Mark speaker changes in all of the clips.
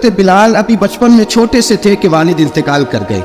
Speaker 1: حضرت بلال ابھی بچپن میں چھوٹے سے تھے کہ والد انتقال کر گئے.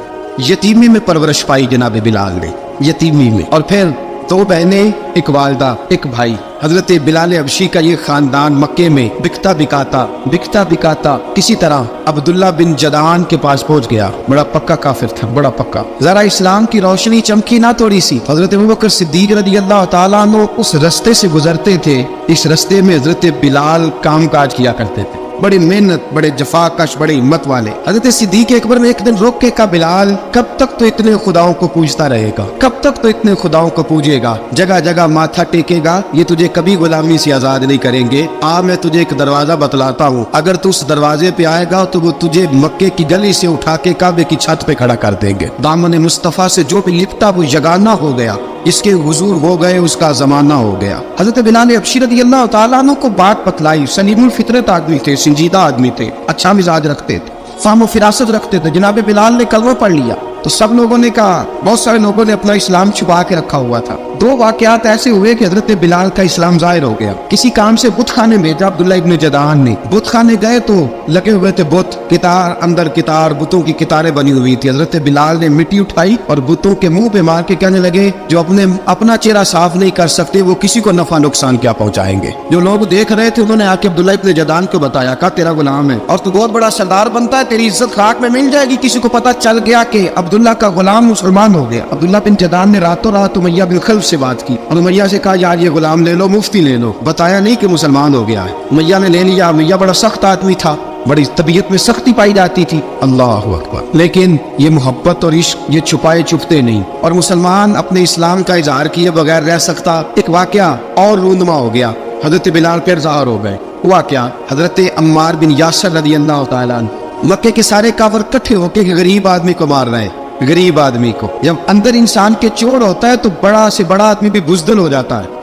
Speaker 1: یتیمی میں پرورش پائی جناب بلال نے, یتیمی میں. اور پھر 2 بہنیں, ایک والدہ, ایک بھائی. حضرت بلال حبشی کا یہ خاندان مکے میں بکتا بکاتا کسی طرح عبداللہ بن جدعان کے پاس پہنچ گیا. بڑا پکا کافر تھا, بڑا پکا. ذرا اسلام کی روشنی چمکی نہ تھوڑی سی. حضرت ابوبکر صدیق رضی اللہ تعالیٰ عنہ اس رستے سے گزرتے تھے. اس رستے میں حضرت بلال کام کاج کیا کرتے تھے, بڑی محنت, بڑے جفاکش, بڑے ہمت والے. حضرت صدیق اکبر نے ایک دن روک کے کہا, بلال کب تک تو اتنے خداؤں کو پوجتا رہے گا, کب تک تو اتنے خداؤں کو پوجے گا, جگہ جگہ ماتھا ٹیکے گا, یہ تجھے کبھی غلامی سے آزاد نہیں کریں گے. میں تجھے ایک دروازہ بتلاتا ہوں, اگر تو اس دروازے پہ آئے گا تو وہ تجھے مکے کی گلی سے اٹھا کے کعبے کی چھت پہ کھڑا کر دیں گے. دامن مصطفیٰ سے جو بھی لپٹا وہ یگانہ ہو گیا, اس کے حضور ہو گئے, اس کا زمانہ ہو گیا. حضرت بلال حبشی رضی اللہ تعالیٰ عنہ کو بات بتلائی. سلیم الفطرت آدمی تھے, سنجیدہ آدمی تھے, اچھا مزاج رکھتے تھے, فہم و فراست رکھتے تھے. جناب بلال نے کلمہ پڑھ لیا تو سب لوگوں نے کہا, بہت سارے لوگوں نے اپنا اسلام چھپا کے رکھا ہوا تھا. 2 واقعات ایسے ہوئے کہ حضرت بلال کا اسلام ظاہر ہو گیا. کسی کام سے بت خانے بھیجا عبداللہ ابن جدعان نے. بت خانے گئے تو لگے ہوئے تھے بت, کتار اندر کتار, بتوں کی کتاریں بنی ہوئی تھی. حضرت بلال نے مٹی اٹھائی اور بتوں کے منہ پہ مار کے کہنے لگے, جو اپنا چہرہ صاف نہیں کر سکتے وہ کسی کو نفع نقصان کیا پہنچائیں گے. جو لوگ دیکھ رہے تھے انہوں نے آ کے عبداللہ ابن جدعان کو بتایا, کہا تیرا غلام ہے اور تو بہت بڑا سردار بنتا ہے, تیری عزت خاک میں مل جائے گی. کسی کو پتہ چل گیا کہ عبداللہ کا غلام مسلمان ہو گیا. عبداللہ بن جدعان نے راتوں رات امیہ بن خلف سے بات کی اور امیہ سے کہا, یار یہ غلام لے لو, مفتی لے لو. بتایا نہیں کہ مسلمان ہو گیا ہے. امیہ نے لے لیا. امیہ بڑا سخت آدمی تھا, بڑی طبیعت میں سختی پائی جاتی تھی. اللہ اکبر. لیکن یہ محبت اور عشق یہ چھپائے چھپتے نہیں, اور مسلمان اپنے اسلام کا اظہار کیے بغیر رہ سکتا. ایک واقعہ اور رونما ہو گیا. حضرت بلال پھر ظاہر ہو گئے. ہوا کیا, حضرت عمار بن یاسر رضی اللہ تعالیٰ عنہ, مکے کے سارے کافر اکٹھے ہو کے غریب آدمی کو مار رہے ہیں. غریب آدمی کو, جب اندر انسان کے چور ہوتا ہے تو بڑا سے بڑا آدمی بھی بزدل ہو جاتا ہے.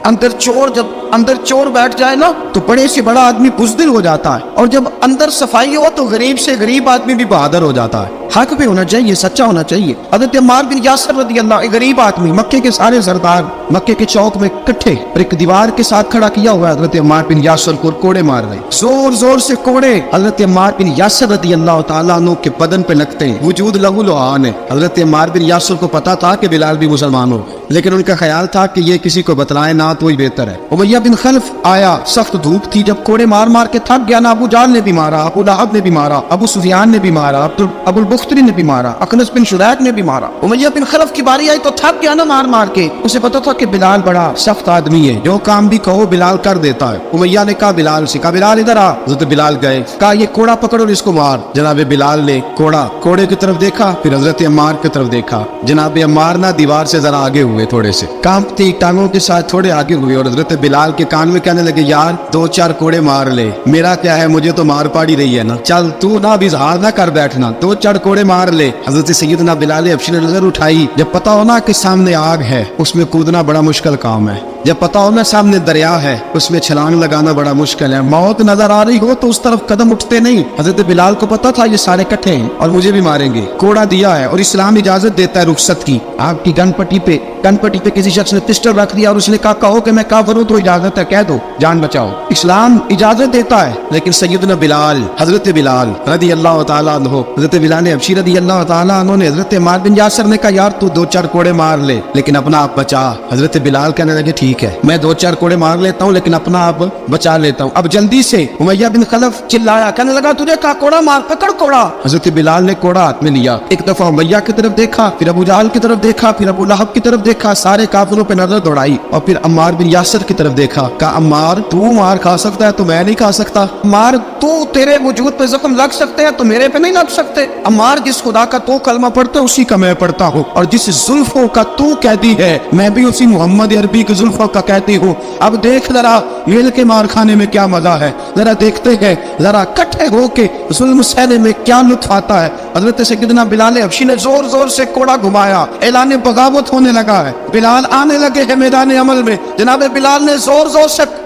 Speaker 1: جب اندر چور بیٹھ جائے نا تو بڑے سے بڑا آدمی بزدل ہو جاتا ہے, اور جب اندر صفائی ہو تو غریب سے غریب آدمی بھی بہادر ہو جاتا ہے. حق پہ ہونا چاہیے, سچا ہونا چاہیے. حضرت عمار بن یاسر رضی اللہ, ایک غریب آدمی, مکے کے سارے سردار مکے کے چوک میں اکٹھے اور ایک دیوار کے ساتھ کھڑا کیا ہوا ہے. حضرت عمار بن یاسر کو کوڑے مار رہے, زور زور سے کوڑے حضرت عمار بن یاسر رضی اللہ تعالیٰ عنہ کے بدن پہ لگتے ہیں. وجود لہو لعان ہے. حضرت عمار بن یاسر کو پتا تھا کہ بلال بھی مسلمان ہو, لیکن ان کا خیال تھا کہ یہ کسی کو بتلائے نہ تو ہی بہتر ہے. امیہ بن خلف آیا, سخت دھوپ تھی, جب کوڑے مار مار کے تھک گیا نا, ابو جہل نے بھی مارا, ابو لہب نے بھی مارا, ابو سفیان نے بھی مارا, ابو البختری نے بھی مارا, اخنس بن شریح نے بھی مارا. امیہ بن خلف کی باری آئی تو تھک گیا نا مار مار کے. اسے پتا تھا کہ بلال بڑا سخت آدمی ہے, جو کام بھی کہو بلال کر دیتا ہے. امیہ نے کہا بلال سے, کہا بلال ادھر آ. حضرت بلال گئے, کہا یہ کوڑا پکڑو اور اس کو مار. جناب بلال نے کوڑے کی طرف دیکھا, پھر حضرت عمار کی طرف دیکھا. جناب عمار نہ دیوار سے ذرا آگے ہوئے, تھوڑے سے کانپتی ٹانگوں کے ساتھ تھوڑے آگے ہوئے, اور حضرت بلال کے کان میں کہنے لگے, یار 2-4 کوڑے مار لے, میرا کیا ہے, مجھے تو مار پاڑی رہی ہے نا, چل تو نہ بھی اظہار نہ کر بیٹھنا, 2-4 کوڑے مار لے. حضرت سیدنا بلال حبشی نے نظر اٹھائی. جب پتا ہونا کہ سامنے آگ ہے اس میں کودنا بڑا مشکل کام ہے, جب پتا ہونا سامنے دریا ہے اس میں چھلانگ لگانا بڑا مشکل ہے, موت نظر آ رہی ہو تو اس طرف قدم اٹھتے نہیں. حضرت بلال کو پتا تھا یہ سارے کٹھے ہیں اور مجھے بھی ماریں گے. کوڑا دیا ہے اور اسلام اجازت دیتا ہے رخصت کی. آپ کی گن پٹی پہ کسی شخص نے پسٹل رکھ دیا اور اس نے کہا, کہو کہ میں کافر ہوں تو اجازت ہے, کہہ دو, جان بچاؤ. اسلام اجازت دیتا ہے. لیکن سیدنا بلال, حضرت بلال رضی اللہ تعالیٰ عنہ, حضرت بلال حبشی رضی اللہ تعالیٰ عنہ نے حضرت عمار بن یاسر نے کہا, یار تو 2-4 کوڑے مار لے لیکن اپنا آپ بچا. حضرت بلال کہنے لگے, ٹھیک ہے میں 2-4 کوڑے مار لیتا ہوں لیکن اپنا آپ بچا لیتا ہوں. اب جلدی سے امیہ بن خلف چلایا, کہنے لگا, تجھے کہا کوڑا مار, پکڑ کوڑا. حضرت بلال نے کوڑا ہاتھ میں لیا, ایک دفعہ امیہ کی طرف دیکھا, پھر ابو جہل کی طرف دیکھا, پھر ابو لہب کی طرف دیکھا, سارے کافروں پہ نظر دوڑائی, اور پھر عمار بن یاسر کی طرف دیکھا. کہا, عمار تو مار کھا سکتا ہے تو میں نہیں کھا سکتا. عمار تو تیرے وجود پہ زخم لگ سکتے ہیں تو میرے پہ نہیں لگ سکتے. عمار جس خدا کا تو کلمہ پڑھتا ہے اسی کا میں پڑھتا ہوں, اور جس زلفوں کا تو کہتی ہے میں بھی اسی محمد عربی کی زلفوں کا کہتی ہوں. اب دیکھ ذرا مل کے مار کھانے میں کیا مزہ ہے, ذرا دیکھتے ہیں, ذرا اکٹھے ہو کے ظلم سہنے میں کیا لطف آتا ہے. حضرت سیدنا بلال حبشی نے زور زور سے کوڑا گھمایا, اعلان بغاوت ہونے لگا ہے. بلال آنے لگے ہیں میدان عمل میں. جناب بلال نے زور زور سے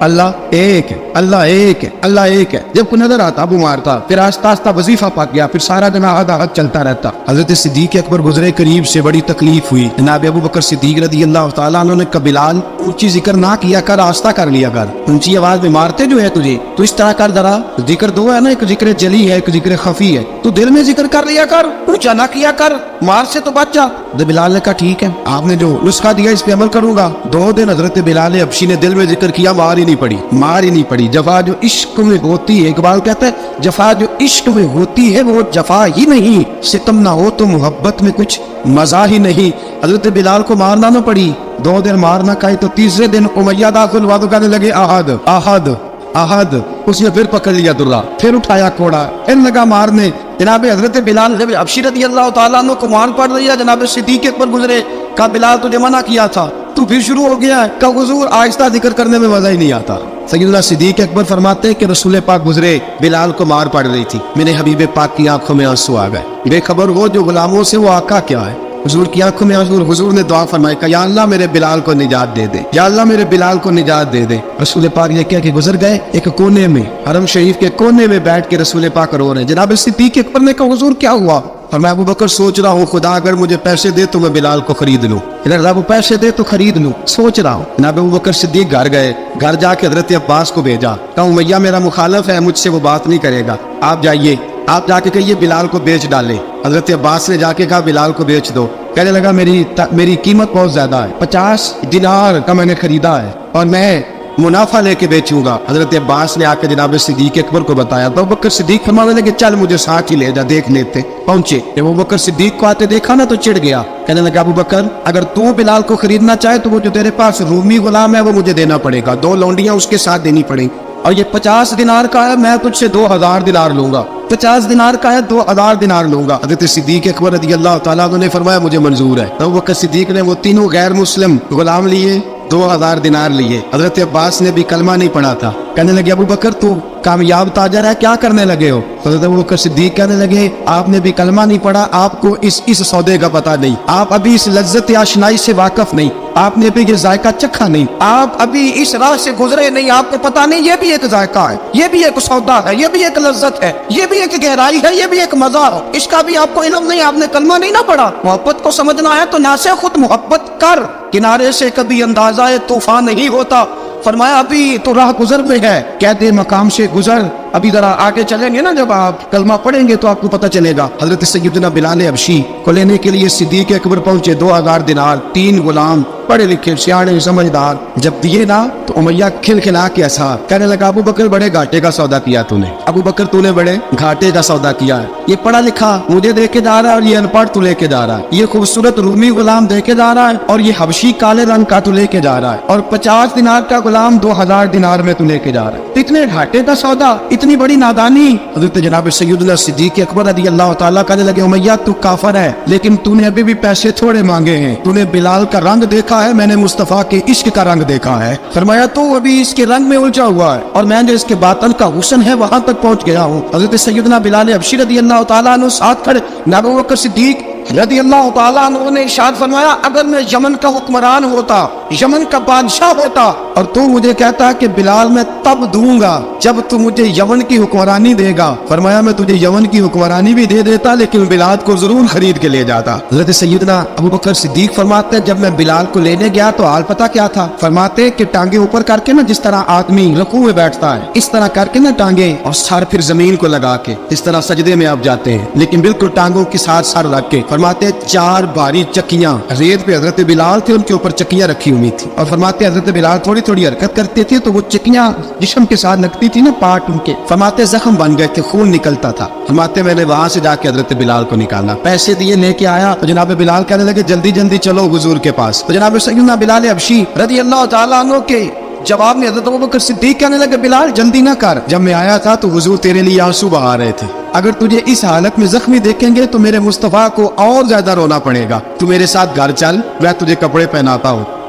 Speaker 1: اللہ ایک ہے اللہ ایک ہے اللہ ایک ہے. جب کو نظر آتا ابو مارتا پھر آہستہ آہستہ وظیفہ پاک گیا, پھر سارا دن آہد آہد چلتا رہتا. حضرت صدیق اکبر گزرے قریب سے, بڑی تکلیف ہوئی. جناب ابو بکر صدیق رضی اللہ تعالیٰ عنہ نے کہا بلال اونچی ذکر نہ کیا کر, آہستہ کر لیا کر, اونچی آواز میں مارتے جو ہے تجھے تو اس طرح کر, ذرا ذکر دو ہے نا, ایک ذکر جلی ہے ایک ذکر خفی ہے, تو دل میں ذکر کر لیا کر, اونچا نہ کیا کر, مار سے تو بچ جا. بلال نے کہا ٹھیک ہے آپ نے جو نسخہ دیا اس پہ عمل کروں گا. 2 دن حضرت بلال حبشی نے دل میں ذکر کیا, مار ہی نہیں پڑی, مار ہی نہیں پڑی. جفا جو عشق میں ہوتی ہے, اقبال کہتا ہے جفا جو عشق میں ہوتی ہے وہ جفا ہی نہیں, ستم نہ ہو تو محبت میں کچھ مزہ ہی نہیں. حضرت بلال کو مارنا نہ پڑی, 2 دن مارنا کہے تو تیسرے دن امیہ داخل ہوا تو کہنے لگے احد احد احد. اس نے پھر پکڑ لیا درہ, پھر اٹھایا کوڑا, پھر لگا مارنے. جناب حضرت بلال جب حبشی رضی اللہ تعالیٰ عنہ کو مار پڑ رہی ہے, جناب صدیق اکبر گزرے, کہا بلال تجھے منع کیا تھا, تو پھر شروع ہو گیا ہے. کہا حضور آہستہ ذکر کرنے میں مزہ ہی نہیں آتا. سیدنا صدیق اکبر فرماتے ہیں کہ رسول پاک گزرے, بلال کو مار پڑ رہی تھی, میرے حبیب پاک کی آنکھوں میں آنسو آ گئے. بے خبر وہ جو غلاموں سے وہ آقا کیا ہے, حضور کی آنکھوں میں آنسو. حضور نے دعا فرمائی, کہا یا اللہ میرے بلال کو نجات دے دے, یا اللہ میرے بلال کو نجات دے دے. رسول پاک یہ کہہ کے گزر گئے. ایک کونے میں حرم شریف کے کونے میں بیٹھ کے رسول پاک رو رہے ہیں. جناب صدیق اکبر نے کہا حضور کیا ہوا؟ اور میں ابو بکر سوچ رہا ہوں خدا اگر مجھے پیسے دے تو میں بلال کو خرید لوں, اگر وہ پیسے دے تو خرید لوں, سوچ رہا ہوں. جناب ابو بکر صدیق گھر گئے, گھر جا کے حضرت عباس کو بھیجا, کہا امیہ میرا مخالف ہے, مجھ سے وہ بات نہیں کرے گا, آپ جائیے, آپ جا کے کہیے بلال کو بیچ ڈالے. حضرت عباس نے جا کے کہا بلال کو بیچ دو. کہنے لگا میری قیمت بہت زیادہ ہے, 50 دینار کا میں نے خریدا ہے اور میں منافع لے کے بیچوں گا. حضرت عباس نے آ کے جناب صدیق اکبر کو بتایا تو ابو بکر صدیق فرمانے لگے چل مجھے ساتھ ہی لے جا, دیکھ لیتے. پہنچے, جب ابو بکر صدیق کو آتے دیکھا نا تو چڑ گیا, کہنے لگا ابو بکر اگر تو بلال کو خریدنا چاہے تو وہ جو تیرے پاس رومی غلام ہے وہ مجھے دینا پڑے گا, 2 لونڈیاں اس کے ساتھ دینی پڑیں, اور یہ 50 دینار کا ہے, میں تجھ سے 2000 دینار لوں گا. 50 دینار کا ہے, 2000 دینار لوں گا. حضرت صدیق اکبر رضی اللہ تعالیٰ عنہ نے فرمایا مجھے منظور ہے. تو ابو بکر صدیق نے وہ تینوں غیر مسلم غلام لیے, 2000 دینار لیے. حضرت عباس نے بھی کلمہ نہیں پڑھا تھا. کہنے لگے ابو بکر تو کامیاب تاجر ہے, کیا کرنے لگے ہو؟ حضرت ابو بکر صدیق کہنے لگے آپ نے بھی کلمہ نہیں پڑھا, آپ کو اس سودے کا پتہ نہیں, آپ ابھی اس لذت آشنائی سے واقف نہیں, آپ نے بھی یہ ذائقہ چکھا نہیں, آپ ابھی اس راہ سے گزرے نہیں, آپ کو پتہ نہیں یہ بھی ایک ذائقہ ہے, یہ بھی ایک سودا ہے, یہ بھی ایک لذت ہے, یہ بھی ایک گہرائی ہے, یہ بھی ایک مزہ ہے, اس کا بھی آپ کو علم نہیں, آپ نے کلمہ نہیں نہ پڑھا. محبت کو سمجھنا ہے تو نہ سے خود محبت کر, کنارے سے کبھی اندازہ طوفان نہیں ہوتا. فرمایا ابھی تو راہ گزر میں ہے, کہتے مقام سے گزر, ابھی ذرا آگے چلیں گے نا, جب آپ کلمہ پڑھیں گے تو آپ کو پتہ چلے گا. حضرت سیدنا بلال حبشی کو لینے کے لیے صدیق اکبر پہنچے, 2000 دینار, 3 غلام پڑھے لکھے سیانے سمجھدار. جب دیے نا تو امیہ کھلکھلا کے ایسا کہنے لگا ابو بکر بڑے گھاٹے کا سودا کیا تو نے, ابو بکر تو نے بڑے گھاٹے کا سودا کیا ہے. یہ پڑھا لکھا مجھے دے کے جا رہا ہے اور یہ ان پڑھ تو لے کے جا رہا ہے, یہ خوبصورت رومی غلام دے کے جا رہا ہے اور یہ حبشی کالے رنگ کا تو لے کے جا رہا ہے, اور 50 دینار کا غلام 2000 دینار میں تو لے کے جا رہا ہے. اتنے گھاٹے کا سودا, اتنی بڑی نادانی. حضرت جناب سیدنا صدیق اکبر رضی اللہ تعالیٰ کہنے لگے امیہ تو کافر ہے, لیکن تو نے ابھی بھی پیسے تھوڑے مانگے ہیں, تو نے بلال کا رنگ دیکھا ہے, میں نے مصطفیٰ کے عشق کا رنگ دیکھا ہے. فرمایا تو ابھی اس کے رنگ میں الجھا ہوا ہے, اور میں جو اس کے باطن کا حسن ہے وہاں تک پہنچ گیا ہوں. حضرت سیدنا بلال حبشی رضی اللہ تعالیٰ عنہ ساتھ کھڑے, ابو بکر صدیق رضی اللہ تعالیٰ عنہ نے ارشاد فرمایا اگر میں یمن کا حکمران ہوتا, یمن کا بادشاہ ہوتا, اور تو مجھے کہتا کہ بلال میں تب دوں گا جب تو مجھے یمن کی حکمرانی دے گا, فرمایا میں تجھے یمن کی حکمرانی بھی دے دیتا لیکن بلال کو ضرور خرید کے لے جاتا. حضرت سیدنا ابو بکر صدیق فرماتے جب میں بلال کو لینے گیا تو حال پتہ کیا تھا؟ فرماتے کہ ٹانگیں اوپر کر کے نا, جس طرح آدمی رکوع میں بیٹھتا ہے اس طرح کر کے نا ٹانگیں, اور سر پھر زمین کو لگا کے اس طرح سجدے میں آپ جاتے ہیں, لیکن بالکل ٹانگوں کے ساتھ سر رکھ کے. فرماتے 4 بھاری چکیاں ریت پہ حضرت بلال تھے, ان کے اوپر چکیاں رکھی ہوئی تھی, اور فرماتے حضرت بلال تھوڑی تھوڑی حرکت کرتے تھے تو وہ چکیاں جسم کے ساتھ لگتی تھی نا, پارٹ ان کے. فرماتے زخم بن گئے تھے, خون نکلتا تھا. فرماتے میں نے وہاں سے جا کے حضرت بلال کو نکالا, پیسے دیے لے کے آیا, تو جناب بلال کہنے لگے جلدی جلدی چلو حضور کے پاس. تو جناب سیدنا بلال حبشی رضی اللہ تعالیٰ عنہ کے جواب میں حضرت ابوبکر صدیق کہنے لگے بلال جلدی نہ کر, جب میں آیا تھا تو حضور تیرے لیے آنسو بہا رہے تھے, اگر تجھے اس حالت میں زخمی دیکھیں گے تو میرے مصطفیٰ کو اور زیادہ رونا پڑے گا, تو میرے ساتھ گھر چل, میں تجھے کپڑے پہناتا ہوں.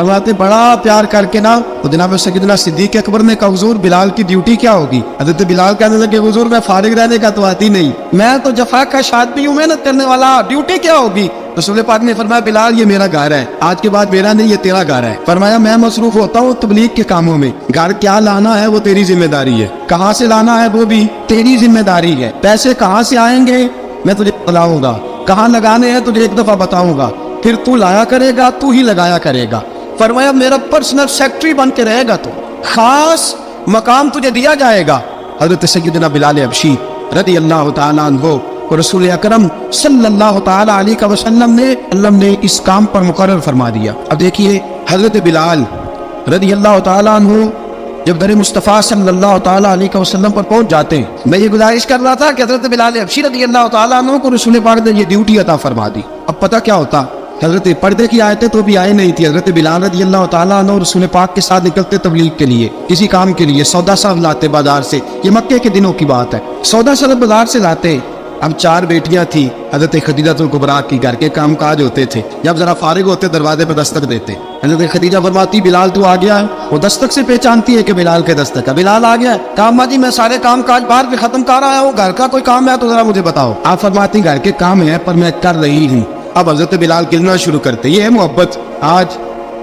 Speaker 1: فرماتے بڑا پیار کر کے نا تو جناب سیدنا صدیق اکبر نے کہا حضور بلال کی ڈیوٹی کیا ہوگی؟ حضرت بلال کہنے لگے حضور میں فارغ رہنے کا تو آتی نہیں، میں تو جفا کا شادی ہوں، محنت کرنے والا، ڈیوٹی کیا ہوگی؟ رسول پاک نے فرمایا بلال یہ میرا گھر ہے، آج کے بعد میرا نہیں یہ تیرا گھر ہے۔ فرمایا میں مصروف ہوتا ہوں تبلیغ کے کاموں میں، گھر کیا لانا ہے وہ تیری ذمہ داری ہے، کہاں سے لانا ہے وہ بھی تیری ذمہ داری ہے، پیسے کہاں سے آئیں گے میں تجھے بتلاؤں گا، کہاں لگانے ہیں تجھے ایک دفعہ بتاؤں گا، پھر تو لایا کرے گا، تو ہی لگایا کرے گا۔ فرمایا میرا پرسنل سیکرٹری بن کے رہے گا، تو خاص مقام تجھے دیا جائے گا۔ حضرت سیدنا بلال حبشی رضی اللہ تعالیٰ عنہ اور رسول اکرم صلی اللہ تعالیٰ علیہ وسلم نے اس کام پر مقرر فرما دیا۔ اب دیکھیے حضرت بلال رضی اللہ تعالیٰ عنہ جب در مصطفیٰ صلی اللہ تعالیٰ علیہ وسلم پر پہنچ جاتے ہیں، میں یہ گزارش کر رہا تھا کہ حضرت بلال حبشی رضی اللہ تعالیٰ عنہ کو رسول پاک نے یہ ڈیوٹی عطا فرما دی۔ اب پتہ کیا ہوتا، حضرت پردے کی آیتیں تو بھی آئی نہیں تھی، حضرت بلال رضی اللہ تعالیٰ عنہ رسول پاک کے ساتھ نکلتے تبلیغ کے لیے، کسی کام کے لیے، سودا صاحب لاتے بازار سے، یہ مکے کے دنوں کی بات ہے، سودا صاحب بازار سے لاتے۔ اب 4 بیٹیاں تھیں حضرت خدیجہ الکبریٰ کی، گھر کے کام کاج ہوتے تھے، جب ذرا فارغ ہوتے دروازے پہ دستک دیتے، حضرت خدیجہ فرماتی بلال تو آ گیا ہے، وہ دستک سے پہچانتی ہے کہ بلال کے دستک ہے، بلال آ گیا ہے، کہا اماں جی میں سارے کام کاج باہر پہ ختم کر رہا ہوں، گھر کا کوئی کام ہے تو ذرا مجھے بتاؤ۔ آپ فرماتی گھر کے کام ہے پر میں کر رہی ہوں۔ اب حضرت بلال گرنا شروع کرتے، یہ ہے محبت۔ آج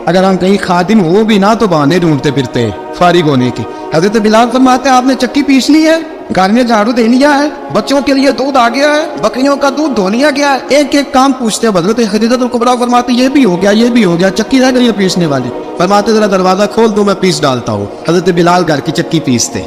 Speaker 1: اگر ہم کہیں خادم ہو بھی نہ تو بہانے ڈھونڈتے پھرتے ہیں فارغ ہونے کے۔ حضرت بلال فرماتے ہیں آپ نے چکی پیس لی ہے، گھر میں جھاڑو دے لیا ہے، بچوں کے لیے دودھ آ گیا ہے، بکریوں کا دودھ دھو لیا گیا ہے، ایک ایک کام پوچھتے ہیں۔ حضرت خدیجہ الکبریٰ فرماتی یہ بھی ہو گیا، یہ بھی ہو گیا، چکی رہ گئی ہے پیسنے والی۔ فرماتے ذرا دروازہ کھول دو میں پیس ڈالتا ہوں۔ حضرت بلال گھر کی چکی پیستے،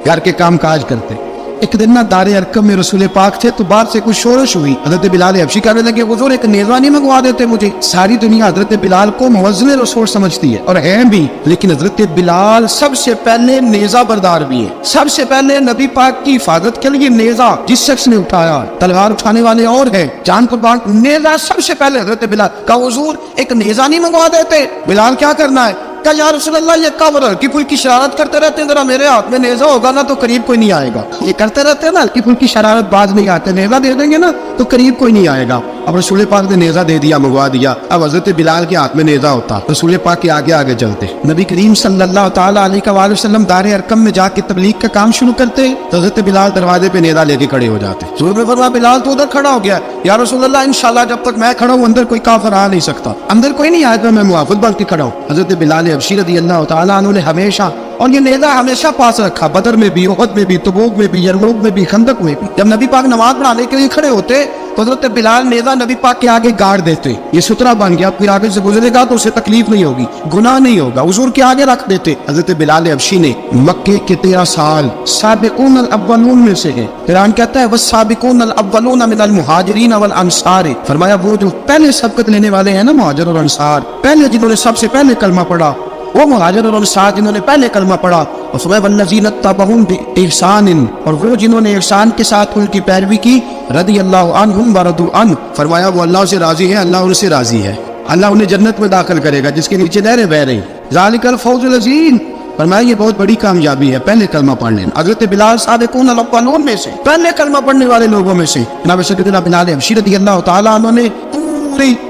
Speaker 1: گھر کے کام کاج کرتے۔ ایک دن نہ دار ارقم میں رسول پاک تھے تو باہر سے کچھ شورش ہوئی، حضرت بلال حبشی کہنے لگے حضور ایک نیزہ نہیں منگوا دیتے مجھے؟ ساری دنیا حضرت بلال کو موزن رسول سمجھتی ہے اور ہیں بھی، لیکن حضرت بلال سب سے پہلے نیزہ بردار بھی ہے، سب سے پہلے نبی پاک کی حفاظت کے لیے نیزہ جس شخص نے اٹھایا، تلوار اٹھانے والے اور ہیں، جان قربان، نیزہ سب سے پہلے حضرت بلال کا۔ حضور ایک نیزہ نہیں منگوا دیتے؟ بلال کیا کرنا ہے؟ کہ یا رسول اللہ یہ کور ہلکی پھلکی شرارت کرتے رہتے ہیں، ذرا میرے ہاتھ میں نیزہ ہوگا نا تو قریب کوئی نہیں آئے گا۔ یہ کرتے رہتے ہیں نا ہلکی پھلکی شرارت، باز نہیں آتے، نیزہ دے دیں گے نا تو قریب کوئی نہیں آئے گا۔ اب رسول پاک نے نیزہ دے دیا، منگوا دیا۔ اب حضرت بلال کے ہاتھ میں نیزہ ہوتا، رسول پاک کے آگے آگے چلتے، نبی کریم صلی اللہ تعالیٰ علیہ وآلہ وسلم دار ارقم میں جا کے تبلیغ کا کام شروع کرتے، تو حضرت بلال دروازے پہ نیزہ لے کے کھڑے ہو جاتے۔ حضور نے فرمایا بلال تو ادھر کھڑا ہو گیا، یا رسول اللہ انشاءاللہ جب تک میں کھڑا ہوں اندر کوئی کافر آ نہیں سکتا، اندر کوئی نہیں آئے گا، میں محافظ بن کے کھڑا ہوں۔ حضرت بلال حبشی رضی اللہ تعالیٰ عنہ نے ہمیشہ، اور یہ نیزہ ہمیشہ پاس رکھا، بدر میں بھی، احد میں بھی، تبوک میں بھی، یرموک میں بھی، خندق میں بھی۔ جب نبی پاک نماز پڑھانے کے لیے کھڑے ہوتے تو حضرت بلال نیزہ نبی پاک کے آگے گاڑ دیتے، یہ سترہ بن گیا، پھر آگے سے گزرے گا تو اسے تکلیف نہیں ہوگی، گناہ نہیں ہوگا، حضور کے آگے رکھ دیتے۔ حضرت بلال حبشی نے مکے کے 13 سال سابقون الاولون میں سے ہے، قرآن کہتا ہے والسابقون الاولون من المہاجرین والانصار، فرمایا وہ جو پہلے سبقت لینے والے ہیں نا مہاجر اور انصار، پہلے جنہوں نے سب سے پہلے کلمہ پڑھا وہ مہاجر اور انصار جنہوں نے پہلے کلمہ پڑھا، اور فرمایا والذین اتبعوہم بإحسان، اور وہ جنہوں نے احسان کے ساتھ ان کی پیروی کی، رضی اللہ عنہم ورضوا عنہ، فرمایا وہ اللہ سے راضی ہے، اللہ ان سے راضی ہے، اللہ انہیں جنت میں داخل کرے گا جس کے نیچے نہریں بہ رہی، ذالک الفوز العظیم، فرمایا یہ بہت بڑی کامیابی ہے پہلے کلمہ پڑھنے۔ حضرت بلال سابقون الاولون میں سے، پہلے کلمہ پڑھنے والے لوگوں میں سے، جناب سیدنا بلال حبشی رضی اللہ تعالیٰ عنہ نے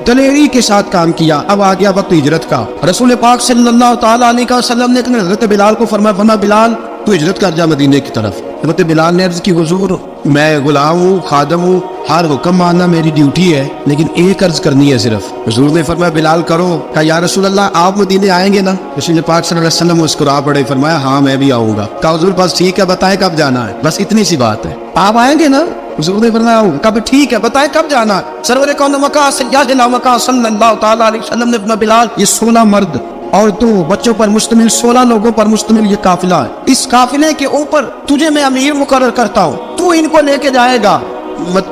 Speaker 1: دلیری کے ساتھ کام کیا۔ اب آ گیا وقت ہجرت کا، رسول پاک صلی اللہ تعالیٰ علیہ وسلم نے حضرت بلال کو فرمایا بلال تو ہجرت کر جا مدینے کی طرف۔ حضرت بلال نے عرض کی حضور میں غلام ہوں، خادم ہوں، ہر حکم ماننا میری ڈیوٹی ہے، لیکن ایک عرض کرنی ہے صرف۔ حضور نے فرمایا بلال کرو۔ کہا یا رسول اللہ آپ مدینے آئیں گے نا؟ رسول پاک صلی اللہ علیہ وسلم مسکرا پڑے، فرمایا ہاں میں بھی آؤں گا۔ کہا حضور بس ٹھیک ہے بتائیں کب جانا ہے، بس اتنی سی بات ہے، آپ آئیں گے نا؟ حضور نے فرمایا کب ٹھیک ہے بتائیں کب جانا ہے۔ سرور کون مکہ سیدنا مکہ صلی اللہ تعالیٰ علیہ وسلم نے فرمایا بلال یہ 16 مرد اور 2 بچوں پر مشتمل 16 لوگوں پر مشتمل یہ قافلہ ہے، اس قافلے کے اوپر تجھے میں امیر مقرر کرتا ہوں، تو ان کو لے کے جائے گا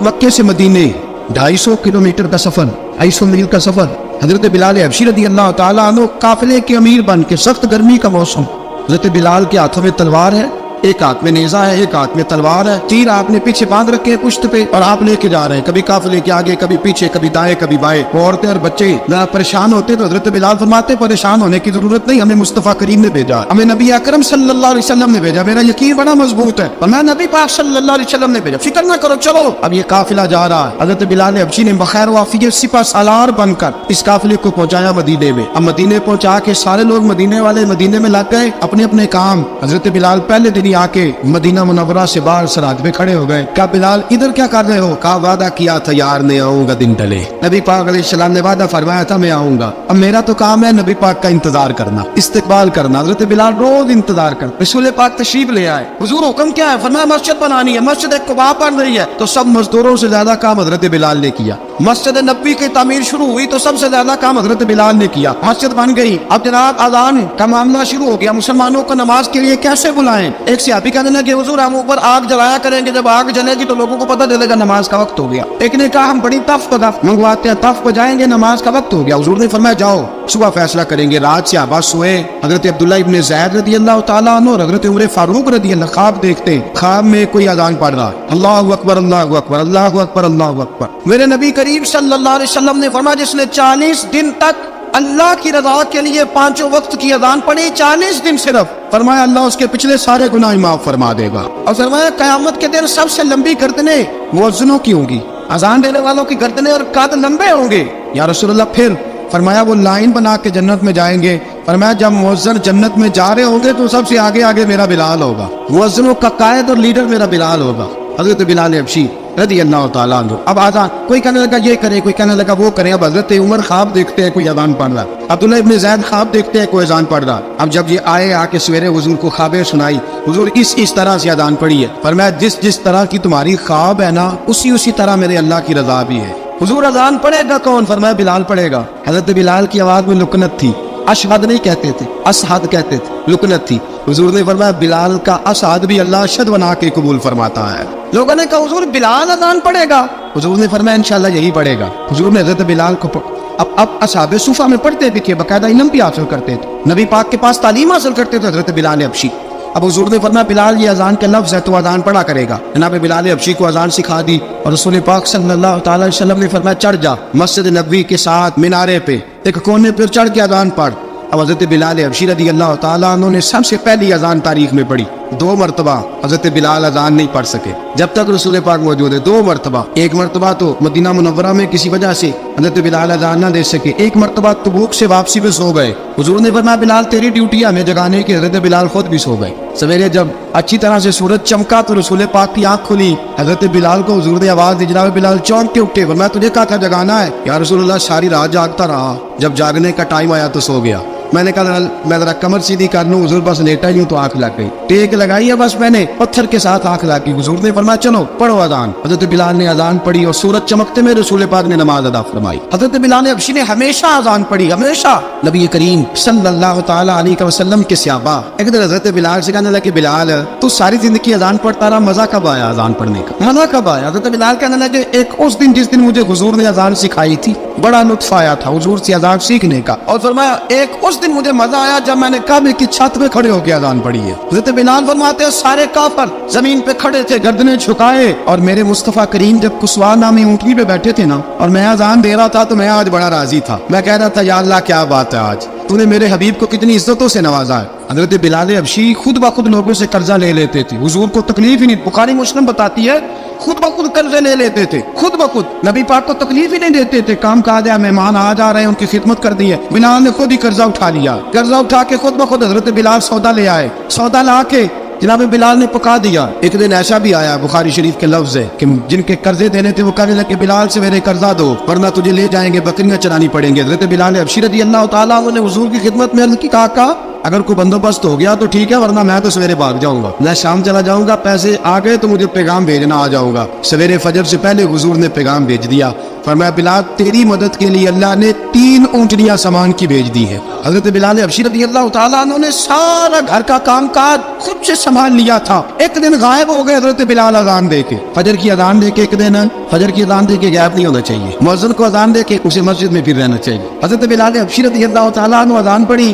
Speaker 1: مکے سے مدینے 250 کلومیٹر کا سفر، 250 میل کا سفر۔ حضرت بلال حبشی رضی اللہ تعالیٰ عنہ قافلے کے امیر بن کے، سخت گرمی کا موسم، حضرت بلال کے ہاتھوں میں تلوار ہے ایک ہاتھ میں نیزہ ہے، ایک ہاتھ میں تلوار ہے، تیر آپ نے پیچھے باندھ رکھے ہیں پشت پہ اور آپ لے کے جا رہے ہیں، کبھی قافلے کے آگے کبھی پیچھے، کبھی دائیں کبھی بائیں۔ وہ عورتیں اور بچے ذرا پریشان ہوتے تو حضرت بلال فرماتے پریشان ہونے کی ضرورت نہیں، ہمیں مصطفیٰ کریم نے بھیجا، ہمیں نبی اکرم صلی اللہ علیہ وسلم نے بھیجا، میرا یقین بڑا مضبوط ہے اور میں نبی پاک صلی اللہ علیہ وسلم نے بھیجا، فکر نہ کرو چلو۔ اب یہ قافلہ جا رہا ہے، حضرت بلال حبشی نے بخیر و عافیت سپہ سالار بن کر اس قافلے کو پہنچایا مدینے میں۔ اب مدینے پہنچا کے سارے لوگ مدینے والے مدینے میں لگ گئے اپنے اپنے کام۔ حضرت بلال پہلے دن ہی آ کے مدینہ منورہ سے باہر سرحد پہ کھڑے ہو گئے۔ کہا بلال ادھر کیا کر رہے ہو؟ کہا وعدہ کیا تھا یار نے آؤں گا دن ڈلے، نبی پاک علیہ السلام نے وعدہ فرمایا تھا میں آؤں گا، اب میرا تو کام ہے نبی پاک کا انتظار کرنا، استقبال کرنا۔ حضرت بلال روز انتظار کر، رسول پاک تشریف لے آئے، حضور حکم کیا ہے؟ فرمایا مسجد بنانی ہے، مسجد قباء بن رہی ہے، تو سب مزدوروں سے زیادہ کام حضرت بلال نے کیا۔ مسجد نبوی کی تعمیر شروع ہوئی تو سب سے زیادہ کام حضرت بلال نے کیا، مسجد بن گئی۔ اب جناب اذان کا معاملہ شروع ہو گیا، مسلمانوں کو نماز کے لیے کیسے بلائیں؟ ایک صحابی کہنے لگے حضور ہم اوپر آگ جلایا کریں گے، جب آگ جلے گی تو لوگوں کو پتہ چلے گا نماز کا وقت ہو گیا۔ ایک نے کہا ہم بڑی تف منگواتے ہیں، تف بجائیں گے، نماز کا وقت ہو گیا۔ حضور نے فرمایا جاؤ صبح فیصلہ کریں گے۔ رات صحابہ سوئے، حضرت عبداللہ ابن زید رضی اللہ تعالیٰ عنہ اور حضرت عمر فاروق رضی اللہ خواب دیکھتے، خواب میں کوئی اذان پڑھ رہا، اللہ اکبر اللہ اکبر اللہ اکبر اللہ اکبر۔ میرے نبی کریم صلی اللہ علیہ وسلم نے فرمایا جس نے 40 دن تک اللہ کی رضا کے لیے 5 وقت کی اذان پڑھی، 40 دن صرف، فرمایا اللہ اس کے پچھلے سارے گناہ معاف فرما دے گا۔ اور فرمایا قیامت کے دن سب سے لمبی گردنیں مؤذنوں کی ہوں گی، اذان دینے والوں کی گردنیں اور قد لمبے ہوں گے۔ یا رسول اللہ پھر؟ فرمایا وہ لائن بنا کے جنت میں جائیں گے۔ فرمایا جب مؤذن جنت میں جا رہے ہوں گے تو سب سے آگے آگے میرا بلال ہوگا، مؤذنوں کا قائد اور لیڈر میرا بلال ہوگا، حضرت بلال حبشی رضی اللہ تعالیٰ عنہ۔ اب آزان کوئی کہنے لگا یہ کرے، کوئی کہنے لگا وہ کرے۔ اب حضرت عمر خواب دیکھتے ہیں کوئی اذان پڑھ رہا، عبداللہ ابن زید خواب دیکھتے ہیں کوئی اذان پڑھ رہا۔ اب جب یہ آئے آ کے سویرے حضور کو خوابیں سنائی، حضور اس طرح سے اذان پڑھی ہے، فرمایا جس طرح کی تمہاری خواب ہے نا اسی طرح میرے اللہ کی رضا بھی ہے۔ حضور اذان پڑھے گا کون؟ فرمایا بلال پڑھے گا۔ حضرت بلال کی آواز میں لکنت تھی، اشہد نہیں کہتے تھے، اسہد کہتے تھے، لکنت تھی۔ حضور نے فرمایا بلال کا اسہد بھی اللہ اشہد بنا کے قبول فرماتا ہے۔ لوگوں نے کہا حضور بلال اذان پڑھے گا؟ حضور نے فرمایا انشاءاللہ یہی پڑھے گا۔ حضور نے حضرت بلال کو اب اصحاب صوفہ میں پڑھتے بھی تھے، باقاعدہ علم بھی حاصل کرتے تھے، نبی پاک کے پاس تعلیم حاصل کرتے تھے حضرت بلال حبشی۔ اب حضور نے فرمایا بلال یہ اذان کا لفظ ہے تو اذان پڑھا کرے گا۔ جناب بلال حبشی کو اذان سکھا دی اور رسول پاک صلی اللہ تعالی علیہ وسلم نے فرمایا چڑھ جا مسجد نبوی کے ساتھ مینارے پہ ایک کونے پہ چڑھ کے اذان پڑھ۔ اب حضرت بلال حبشی رضی اللہ تعالیٰ عنہ نے سب سے پہلی اذان تاریخ میں پڑھی، 2 مرتبہ حضرت بلال اذان نہیں پڑھ سکے جب تک رسول پاک موجود ہے، 2 مرتبہ۔ ایک مرتبہ تو مدینہ منورہ میں کسی وجہ سے حضرت بلال اذان نہ دے سکے، ایک مرتبہ تبوک سے واپسی پہ سو گئے۔ حضور نے فرمایا بلال تیری ڈیوٹی ہے ہمیں جگانے کی، حضرت بلال خود بھی سو گئے۔ سویرے جب اچھی طرح سے سورج چمکا تو رسول پاک کی آنکھ کھلی، حضرت بلال کو حضور نے آواز دی، جناب بلال چونک کے اٹھے، فرمایا تجھے کہا تھا جگانا ہے؟ یا رسول اللہ ساری رات جاگتا رہا، جب جاگنے کا ٹائم آیا تو سو گیا۔ میں نے کہا میں ذرا کمر سیدھی کر لوں، حضور بس لیٹا ہی ہوں تو آنکھ لگ گئی، ٹیک لگائی ہے بس میں نے، پتھر کے ساتھ آنکھ لگ گئی۔ حضور نے فرمایا چلو پڑھو اذان۔ حضرت بلال نے اذان پڑھی اور سورج چمکتے میں رسول پاک نے نماز ادا فرمائی۔ حضرت بلال حبشی نے ہمیشہ اذان پڑھی، ہمیشہ۔ نبی کریم صلی اللہ تعالی علیہ وسلم کے صحابہ ایک دن حضرت بلال سے کہنے لگے بلال تو ساری زندگی اذان پڑھتا رہا، مزہ کب آیا اذان پڑھنے کا، مزہ کب آیا؟ حضرت بلال کہنے لگے ایک اس دن جس دن مجھے حضور نے اذان سکھائی تھی بڑا لطف آیا تھا حضور سے اذان سیکھنے کا، اور فرمایا ایک اس دن مجھے مزہ آیا جب میں نے کعبے کی چھت پہ کھڑے ہو کے اذان پڑھی ہے۔ حضرت بلال فرماتے ہیں سارے کافر زمین پہ کھڑے تھے گردنیں جھکائے، اور میرے مصطفیٰ کریم جب کسوا نامی اونٹنی پہ بیٹھے تھے نا اور میں اذان دے رہا تھا تو میں آج بڑا راضی تھا، میں کہہ رہا تھا یا اللہ کیا بات ہے، آج تو نے میرے حبیب کو کتنی عزتوں سے نوازا ہے۔ حضرت بلال حبشی خود بخود لوگوں سے قرضہ لے لیتے تھے، حضور کو تکلیف ہی نہیں، بخاری مسلم بتاتی ہے خود بخود قرضے لے لیتے تھے، خود بخود نبی پاک کو تکلیف ہی نہیں دیتے تھے، کام کہا جائے مہمان آ جا رہے ہیں ان کی خدمت کر دی ہے، بلال نے خود ہی قرضہ اٹھا لیا، قرضہ اٹھا کے خود بخود حضرت بلال سودا لے آئے، سودا لا کے جناب بلال نے پکا دیا۔ ایک دن ایسا بھی آیا بخاری شریف کے لفظ ہے کہ جن کے قرضے دینے تھے وہ کہنے لگے بلال سے میرے قرضہ دو ورنہ تجھے لے جائیں گے، بکریاں چرانی پڑیں گے۔ حضرت بلال حبشی رضی اللہ تعالیٰ عنہ نے حضور کی خدمت میں عرض کی، کہا اگر کوئی بندوبست ہو گیا تو ٹھیک ہے ورنہ میں تو سویرے بھاگ جاؤں گا، میں شام چلا جاؤں گا، پیسے آ گئے تو مجھے پیغام بھیجنا آ جاؤں گا۔ سویرے فجر سے پہلے حضور نے پیغام بھیج دیا، فرمایا بلال تیری مدد کے لیے اللہ نے 3 اونٹنیاں سامان کی بھیج دی ہے۔ حضرت بلال حبشی رضی اللہ تعالیٰ عنہ نے سارا گھر کا کام کاج خود سے سنبھال لیا تھا۔ ایک دن غائب ہو گئے حضرت بلال اذان دے کے، فجر کی اذان دے کے، ایک دن فجر کی اذان دے کے غائب نہیں ہونا چاہیے، مؤذن کو اذان دے کے اسے مسجد میں پھر رہنا چاہیے۔ حضرت بلال حبشی رضی اللہ تعالیٰ عنہ اذان پڑھی،